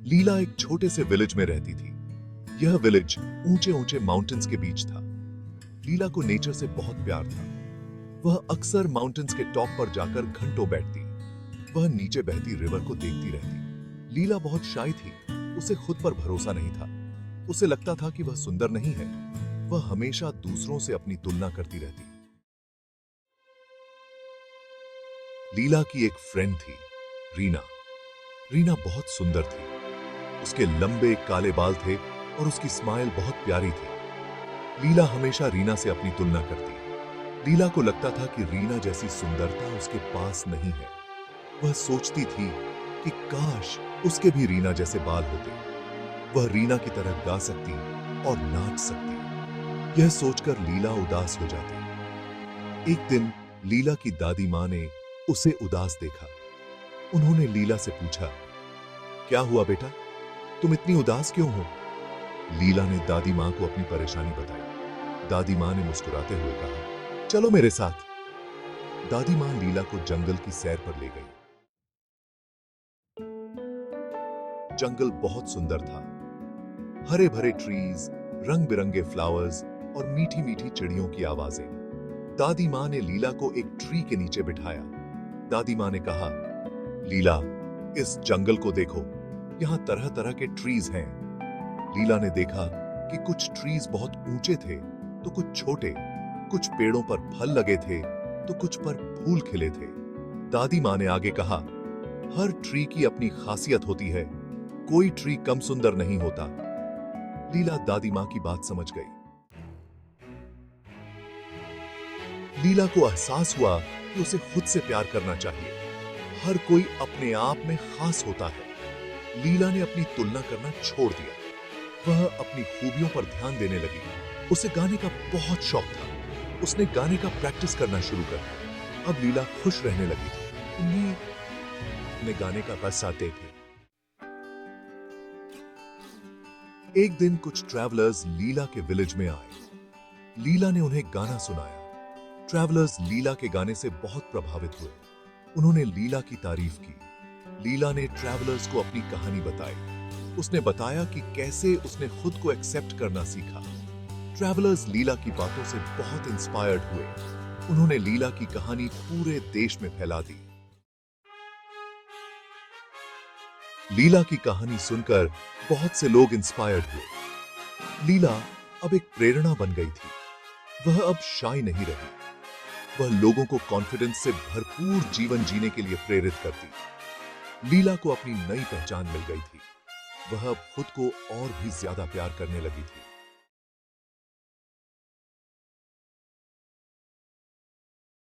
लीला एक छोटे से विलेज में रहती थी। यह विलेज ऊंचे ऊंचे माउंटेन्स के बीच था। लीला को नेचर से बहुत प्यार था। वह अक्सर माउंटेन्स के टॉप पर जाकर घंटों बैठती। वह नीचे बहती रिवर को देखती रहती। लीला बहुत शाय थी। उसे खुद पर भरोसा नहीं था। उसे लगता था कि वह सुंदर नहीं है। वह हमेशा दूसरों से अपनी तुलना करती रहती। लीला की एक फ्रेंड थी, रीना। रीना बहुत सुंदर थी। उसके लंबे काले बाल थे और उसकी स्माइल बहुत प्यारी थी। लीला हमेशा रीना से अपनी तुलना करती। लीला को लगता था कि रीना जैसी सुंदरता उसके पास नहीं है। वह सोचती थी कि काश उसके भी रीना जैसे बाल होते। वह रीना की तरह गा सकती और नाच सकती। यह सोचकर लीला उदास हो जाती। एक दिन लीला की दादी मां ने उसे उदास देखा। उन्होंने लीला से पूछा, क्या हुआ बेटा, तुम इतनी उदास क्यों हो? लीला ने दादी मां को अपनी परेशानी बताई। दादी मां ने मुस्कुराते हुए कहा, चलो मेरे साथ। दादी मां लीला को जंगल की सैर पर ले गई। जंगल बहुत सुंदर था। हरे भरे ट्रीज, रंग बिरंगे फ्लावर्स और मीठी मीठी चिड़ियों की आवाजें। दादी मां ने लीला को एक ट्री के नीचे बिठाया। दादी मां ने कहा, लीला, इस जंगल को देखो, यहां तरह तरह के ट्रीज हैं। लीला ने देखा कि कुछ ट्रीज बहुत ऊंचे थे तो कुछ छोटे, कुछ पेड़ों पर फल लगे थे तो कुछ पर फूल खिले थे। दादी मां ने आगे कहा, हर ट्री की अपनी खासियत होती है, कोई ट्री कम सुंदर नहीं होता। लीला दादी मां की बात समझ गई। लीला को एहसास हुआ कि उसे खुद से प्यार करना चाहिए। हर कोई अपने आप में खास होता है। लीला ने अपनी तुलना करना छोड़ दिया। वह अपनी खूबियों पर ध्यान देने लगी। उसे गाने का बहुत शौक था। उसने गाने का प्रैक्टिस करना शुरू कर दिया। अब लीला खुश रहने लगी थी। उन्हें गाने का बस आते थे। एक दिन कुछ ट्रैवलर्स लीला के विलेज में आए। लीला ने उन्हें गाना सुनाया। ट्रैवलर्स लीला के गाने से बहुत प्रभावित हुए। उन्होंने लीला की तारीफ की। लीला ने ट्रैवलर्स को अपनी कहानी बताई। उसने बताया कि कैसे उसने खुद को एक्सेप्ट करना सीखा। ट्रैवलर्स लीला की बातों से बहुत इंस्पायर्ड हुए। उन्होंने लीला की कहानी पूरे देश में फैला दी। लीला की कहानी सुनकर बहुत से लोग इंस्पायर्ड हुए। लीला अब एक प्रेरणा बन गई थी। वह अब शाय नहीं रही। वह लोगों को कॉन्फिडेंस से भरपूर जीवन जीने के लिए प्रेरित करती। लीला को अपनी नई पहचान मिल गई थी। वह अब खुद को और भी ज्यादा प्यार करने लगी थी।